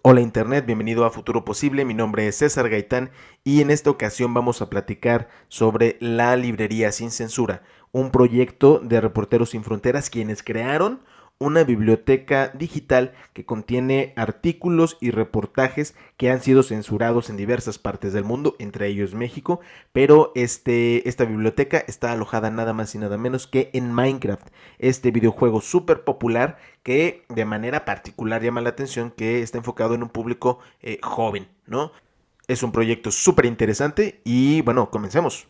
Hola Internet, bienvenido a Futuro Posible, mi nombre es César Gaitán y en esta ocasión vamos a platicar sobre la Librería Sin Censura, un proyecto de Reporteros Sin Fronteras quienes crearon una biblioteca digital que contiene artículos y reportajes que han sido censurados en diversas partes del mundo, entre ellos México, pero esta biblioteca está alojada nada más y nada menos que en Minecraft, este videojuego súper popular que de manera particular llama la atención que está enfocado en un público joven, ¿no? Es un proyecto súper interesante y bueno, comencemos.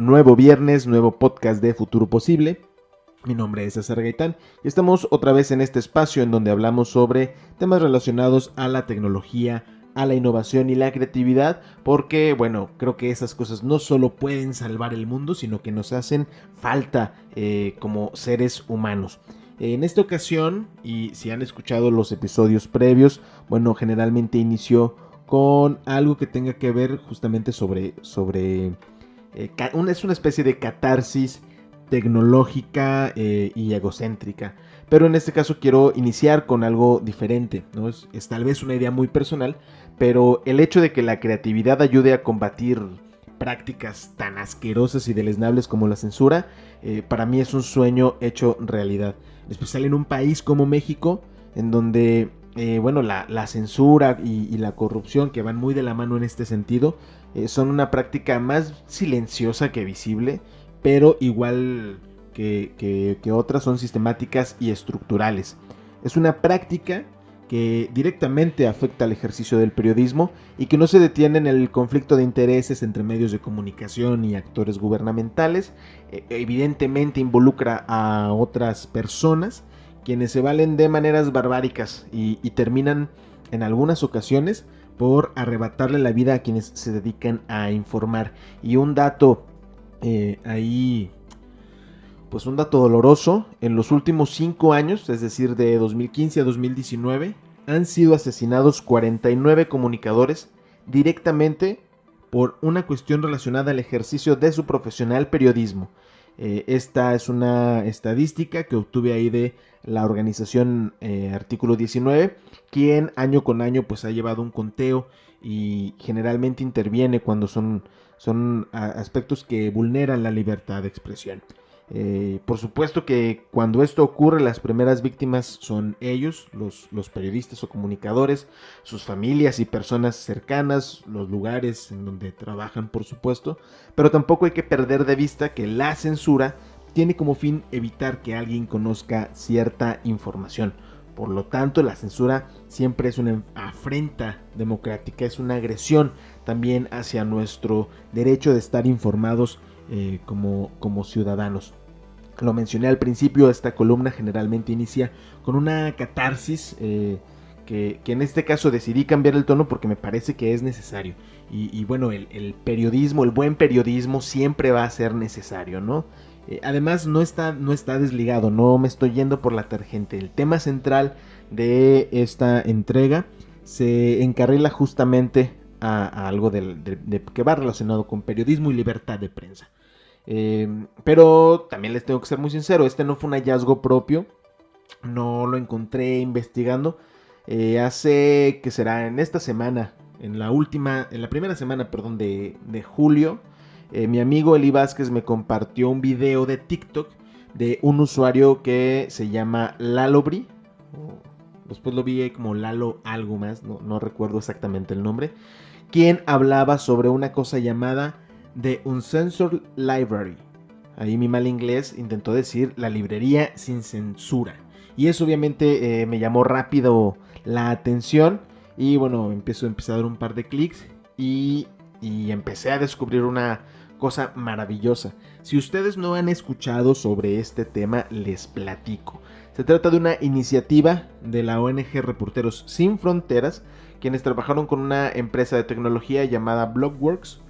9 viernes, nuevo podcast de Futuro Posible. Mi nombre es César Gaitán y estamos otra vez en este espacio en donde hablamos sobre temas relacionados a la tecnología, a la innovación y la creatividad, porque bueno, creo que esas cosas no solo pueden salvar el mundo, sino que nos hacen falta como seres humanos. En esta ocasión, y si han escuchado los episodios previos, bueno, generalmente inició con algo que tenga que ver justamente sobre es una especie de catarsis tecnológica y egocéntrica. Pero en este caso quiero iniciar con algo diferente, ¿no? Es tal vez una idea muy personal, pero el hecho de que la creatividad ayude a combatir prácticas tan asquerosas y deleznables como la censura, para mí es un sueño hecho realidad. En especial en un país como México, en donde bueno, la censura y la corrupción que van muy de la mano en este sentido, son una práctica más silenciosa que visible, pero igual que otras son sistemáticas y estructurales. Es una práctica que directamente afecta al ejercicio del periodismo y que no se detiene en el conflicto de intereses entre medios de comunicación y actores gubernamentales. Evidentemente involucra a otras personas quienes se valen de maneras barbáricas y terminan en algunas ocasiones por arrebatarle la vida a quienes se dedican a informar. Y un dato ahí, pues un dato doloroso, en los últimos 5 años, es decir, de 2015 a 2019, han sido asesinados 49 comunicadores directamente por una cuestión relacionada al ejercicio de su profesional periodismo. Esta es una estadística que obtuve ahí de la organización Artículo 19, quien año con año pues ha llevado un conteo y generalmente interviene cuando son aspectos que vulneran la libertad de expresión. Por supuesto que cuando esto ocurre, las primeras víctimas son ellos, los periodistas o comunicadores, sus familias y personas cercanas, los lugares en donde trabajan, por supuesto, pero tampoco hay que perder de vista que la censura tiene como fin evitar que alguien conozca cierta información. Por lo tanto, la censura siempre es una afrenta democrática, es una agresión también hacia nuestro derecho de estar informados como ciudadanos. Lo mencioné al principio, esta columna generalmente inicia con una catarsis que en este caso decidí cambiar el tono porque me parece que es necesario. Y bueno, el periodismo, el buen periodismo siempre va a ser necesario, ¿no? Además no está desligado, no me estoy yendo por la tangente. El tema central de esta entrega se encarrila justamente a algo que va relacionado con periodismo y libertad de prensa. Pero también les tengo que ser muy sincero, este no fue un hallazgo propio, no lo encontré investigando. Hace que será en esta semana, en la primera semana, perdón, de julio, mi amigo Eli Vázquez me compartió un video de TikTok de un usuario que se llama Lalobri. Después lo vi como Lalo algo más, no recuerdo exactamente el nombre, quien hablaba sobre una cosa llamada The Uncensored Library. Ahí mi mal inglés intentó decir la librería sin censura. Y eso obviamente me llamó rápido la atención. Y bueno, empecé a dar un par de clics y empecé a descubrir una cosa maravillosa. Si ustedes no han escuchado sobre este tema, les platico. Se trata de una iniciativa de la ONG Reporteros Sin Fronteras, quienes trabajaron con una empresa de tecnología llamada Blockworks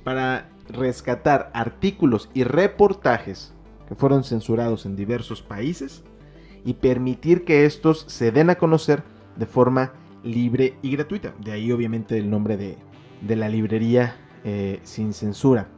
para rescatar artículos y reportajes que fueron censurados en diversos países y permitir que estos se den a conocer de forma libre y gratuita. De ahí obviamente el nombre de la librería sin censura.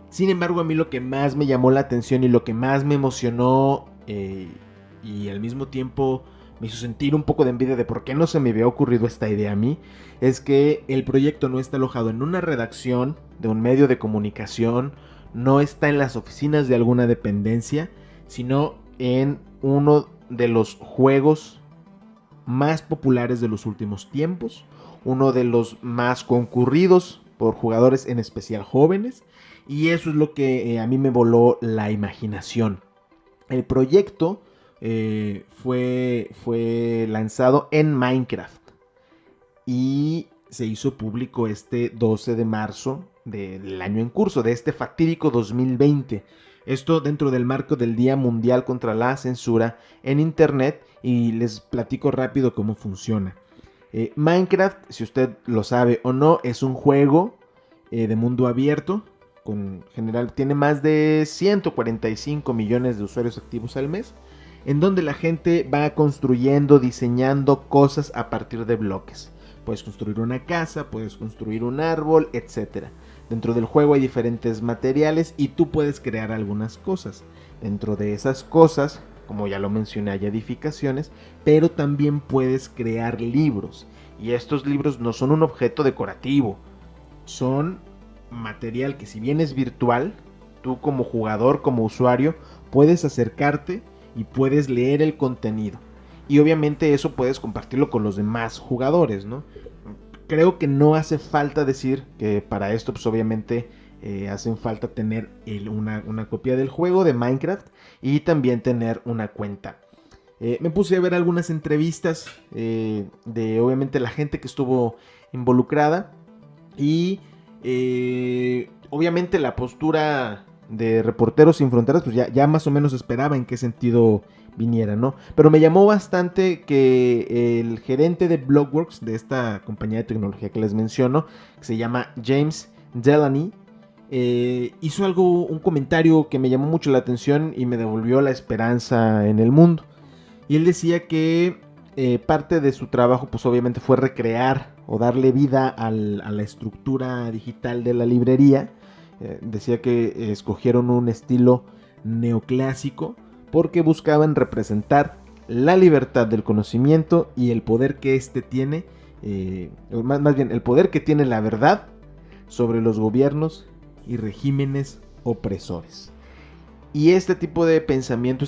Sin embargo, a mí lo que más me llamó la atención y lo que más me emocionó y al mismo tiempo me hizo sentir un poco de envidia de por qué no se me había ocurrido esta idea a mí, es que el proyecto no está alojado en una redacción de un medio de comunicación, no está en las oficinas de alguna dependencia, sino en uno de los juegos más populares de los últimos tiempos, uno de los más concurridos por jugadores, en especial jóvenes, y eso es lo que a mí me voló la imaginación. El proyecto fue lanzado en Minecraft y se hizo público este 12 de marzo del año en curso, de este fatídico 2020. Esto dentro del marco del Día Mundial contra la Censura en Internet, y les platico rápido cómo funciona. Minecraft, si usted lo sabe o no, es un juego de mundo abierto. General tiene más de 145 millones de usuarios activos al mes, en donde la gente va construyendo, diseñando cosas a partir de bloques. Puedes construir una casa, puedes construir un árbol, etc. Dentro del juego hay diferentes materiales y tú puedes crear algunas cosas. Dentro de esas cosas, como ya lo mencioné, hay edificaciones, pero también puedes crear libros. Y estos libros no son un objeto decorativo, son material que, si bien es virtual, tú como jugador, como usuario, puedes acercarte y puedes leer el contenido. Y obviamente eso puedes compartirlo con los demás jugadores, ¿no? Creo que no hace falta decir que para esto, pues obviamente hacen falta tener una copia del juego de Minecraft y también tener una cuenta. Me puse a ver algunas entrevistas de obviamente la gente que estuvo involucrada y obviamente la postura de Reporteros Sin Fronteras, pues ya más o menos esperaba en qué sentido viniera, ¿no? Pero me llamó bastante que el gerente de Blockworks, de esta compañía de tecnología que les menciono, que se llama James Delaney, hizo un comentario que me llamó mucho la atención y me devolvió la esperanza en el mundo. Y él decía que parte de su trabajo, pues obviamente fue recrear o darle vida a la estructura digital de la librería. Decía que escogieron un estilo neoclásico porque buscaban representar la libertad del conocimiento y el poder que éste tiene, más bien el poder que tiene la verdad sobre los gobiernos y regímenes opresores. Y este tipo de pensamiento,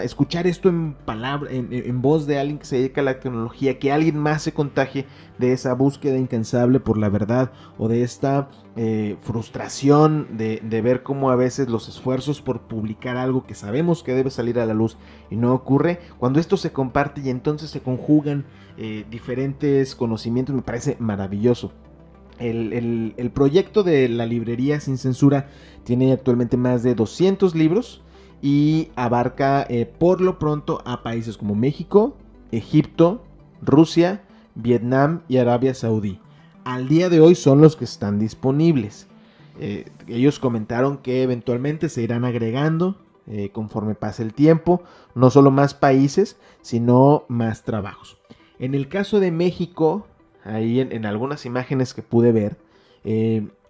escuchar esto en voz de alguien que se dedica a la tecnología, que alguien más se contagie de esa búsqueda incansable por la verdad o de esta frustración de ver cómo a veces los esfuerzos por publicar algo que sabemos que debe salir a la luz y no ocurre, cuando esto se comparte y entonces se conjugan diferentes conocimientos, me parece maravilloso. El proyecto de la librería sin censura tiene actualmente más de 200 libros y abarca por lo pronto a países como México, Egipto, Rusia, Vietnam y Arabia Saudí. Al día de hoy son los que están disponibles. Ellos comentaron que eventualmente se irán agregando conforme pase el tiempo, no solo más países, sino más trabajos. En el caso de México, ahí en algunas imágenes que pude ver,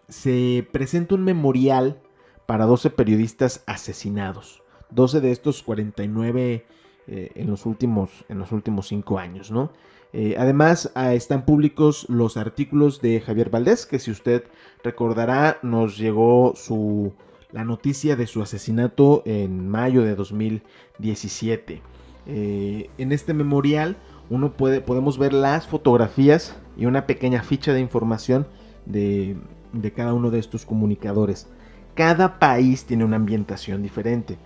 se presenta un memorial para 12 periodistas asesinados. 12 de estos 49 en los últimos 5 años, ¿no? Además, están públicos los artículos de Javier Valdés, que si usted recordará, nos llegó la noticia de su asesinato en mayo de 2017. En este memorial podemos ver las fotografías y una pequeña ficha de información de cada uno de estos comunicadores. Cada país tiene una ambientación diferente.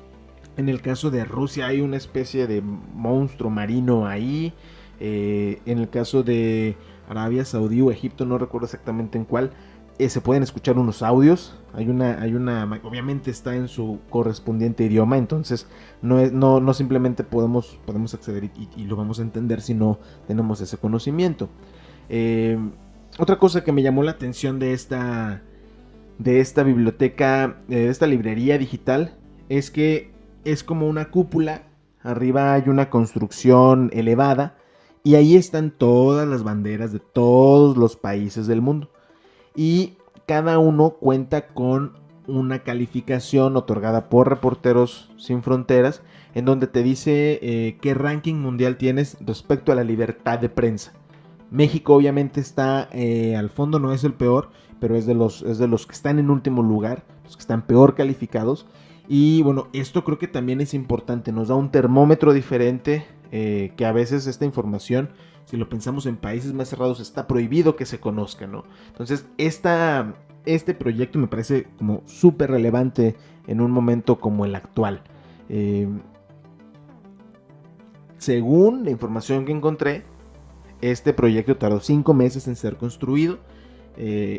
En el caso de Rusia hay una especie de monstruo marino ahí. En el caso de Arabia Saudí o Egipto, no recuerdo exactamente en cuál, se pueden escuchar unos audios. Obviamente está en su correspondiente idioma, entonces no simplemente podemos acceder y lo vamos a entender si no tenemos ese conocimiento. Otra cosa que me llamó la atención de esta biblioteca, de esta librería digital, es que es como una cúpula. Arriba hay una construcción elevada y ahí están todas las banderas de todos los países del mundo. Y cada uno cuenta con una calificación otorgada por Reporteros Sin Fronteras, en donde te dice qué ranking mundial tienes respecto a la libertad de prensa. México obviamente está al fondo, no es el peor, pero es de los que están en último lugar, los que están peor calificados. Y bueno, esto creo que también es importante, nos da un termómetro diferente, que a veces esta información, si lo pensamos en países más cerrados, está prohibido que se conozca, ¿no? Entonces, este proyecto me parece como súper relevante en un momento como el actual. Según la información que encontré, este proyecto tardó 5 meses en ser construido.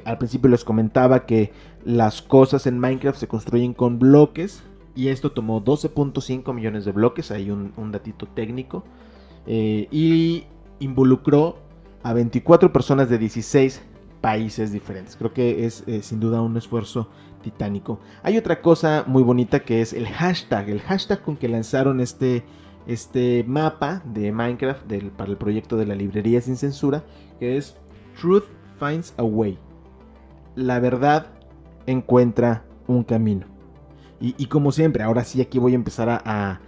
Al principio les comentaba que las cosas en Minecraft se construyen con bloques, y esto tomó 12.5 millones de bloques, hay un datito técnico, y involucró a 24 personas de 16 países diferentes. Creo que es sin duda un esfuerzo titánico. Hay otra cosa muy bonita que es el hashtag con que lanzaron este mapa de Minecraft para el proyecto de la librería sin censura, que es Truth Finds a Way. La verdad encuentra un camino. Y como siempre, ahora sí aquí voy a empezar a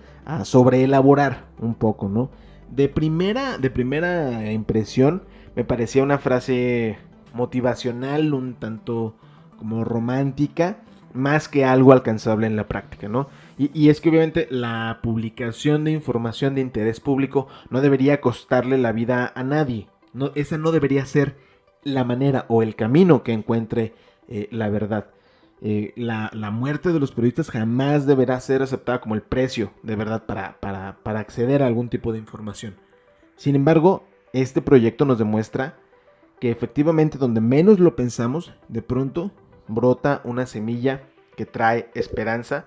sobreelaborar un poco, ¿no? De primera impresión me parecía una frase motivacional, un tanto como romántica, más que algo alcanzable en la práctica, ¿no? Y es que obviamente la publicación de información de interés público no debería costarle la vida a nadie. No, esa no debería ser la manera o el camino que encuentre la verdad. La muerte de los periodistas jamás deberá ser aceptada como el precio de verdad para acceder a algún tipo de información. Sin embargo, este proyecto nos demuestra que efectivamente donde menos lo pensamos, de pronto brota una semilla que trae esperanza.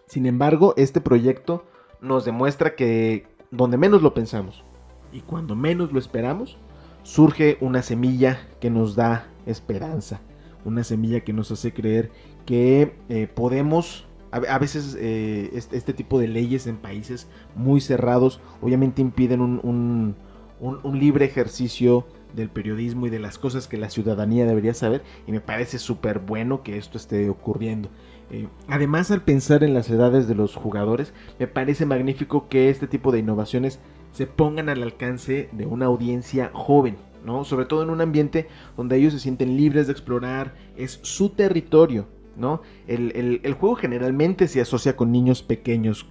Sin embargo, este proyecto nos demuestra que donde menos lo pensamos y cuando menos lo esperamos, surge una semilla que nos da esperanza. Una semilla que nos hace creer que podemos. A veces este tipo de leyes en países muy cerrados obviamente impiden un libre ejercicio del periodismo y de las cosas que la ciudadanía debería saber, y me parece súper bueno que esto esté ocurriendo. Además, al pensar en las edades de los jugadores, me parece magnífico que este tipo de innovaciones se pongan al alcance de una audiencia joven, ¿no? Sobre todo en un ambiente donde ellos se sienten libres de explorar, es su territorio, ¿no? El juego generalmente se asocia con niños pequeños,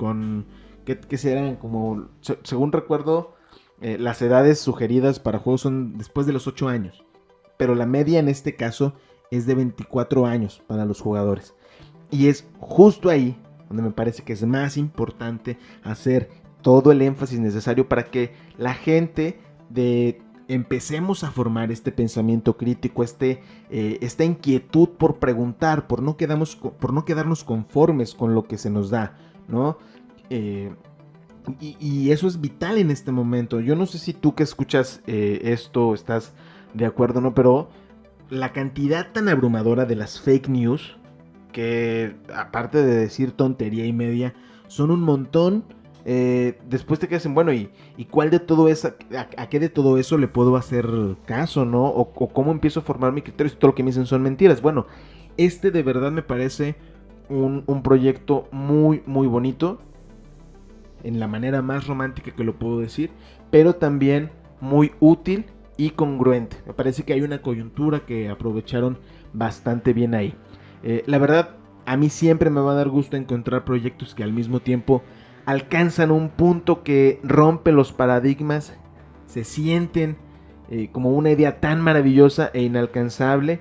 que serán como, según recuerdo, las edades sugeridas para juegos son después de los 8 años, pero la media en este caso es de 24 años para los jugadores. Y es justo ahí donde me parece que es más importante hacer todo el énfasis necesario para que la gente empecemos a formar este pensamiento crítico, esta inquietud por preguntar, por no quedarnos conformes con lo que se nos da, ¿no? Y eso es vital en este momento. Yo no sé si tú que escuchas esto estás de acuerdo o no, pero la cantidad tan abrumadora de las fake news, que aparte de decir tontería y media, son un montón. Después te quedas en, bueno, ¿y cuál de todo eso, a qué de todo eso le puedo hacer caso, ¿no? O cómo empiezo a formar mi criterio si todo lo que me dicen son mentiras. Bueno, de verdad me parece un proyecto muy, muy bonito, en la manera más romántica que lo puedo decir, pero también muy útil y congruente. Me parece que hay una coyuntura que aprovecharon bastante bien ahí. La verdad, a mí siempre me va a dar gusto encontrar proyectos que al mismo tiempo alcanzan un punto que rompe los paradigmas, se sienten como una idea tan maravillosa e inalcanzable,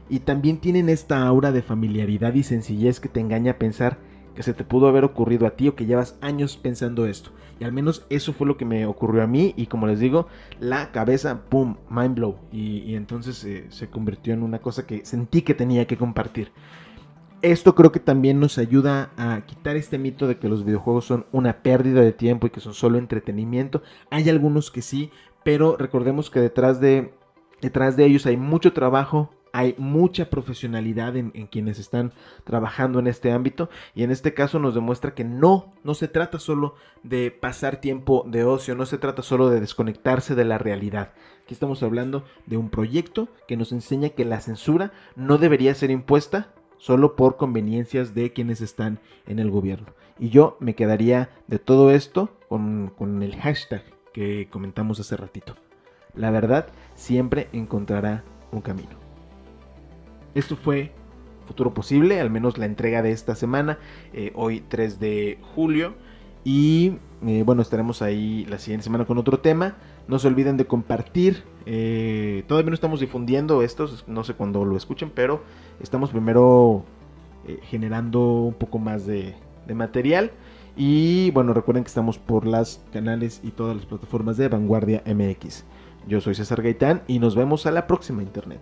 y también tienen esta aura de familiaridad y sencillez que te engaña a pensar que se te pudo haber ocurrido a ti o que llevas años pensando esto. Y al menos eso fue lo que me ocurrió a mí y como les digo, la cabeza, ¡pum!, mind blow. Y entonces se convirtió en una cosa que sentí que tenía que compartir. Esto creo que también nos ayuda a quitar este mito de que los videojuegos son una pérdida de tiempo y que son solo entretenimiento. Hay algunos que sí, pero recordemos que detrás de ellos hay mucho trabajo, hay mucha profesionalidad en quienes están trabajando en este ámbito, y en este caso nos demuestra que no se trata solo de pasar tiempo de ocio, no se trata solo de desconectarse de la realidad. Aquí estamos hablando de un proyecto que nos enseña que la censura no debería ser impuesta solo por conveniencias de quienes están en el gobierno. Y yo me quedaría de todo esto con el hashtag que comentamos hace ratito. La verdad siempre encontrará un camino. Esto fue Futuro Posible, al menos la entrega de esta semana, hoy 3 de julio. Y bueno, estaremos ahí la siguiente semana con otro tema. No se olviden de compartir. Todavía no estamos difundiendo estos, no sé cuándo lo escuchen, pero estamos primero generando un poco más de material. Y bueno, recuerden que estamos por las canales y todas las plataformas de Vanguardia MX. Yo soy César Gaitán y nos vemos a la próxima internet.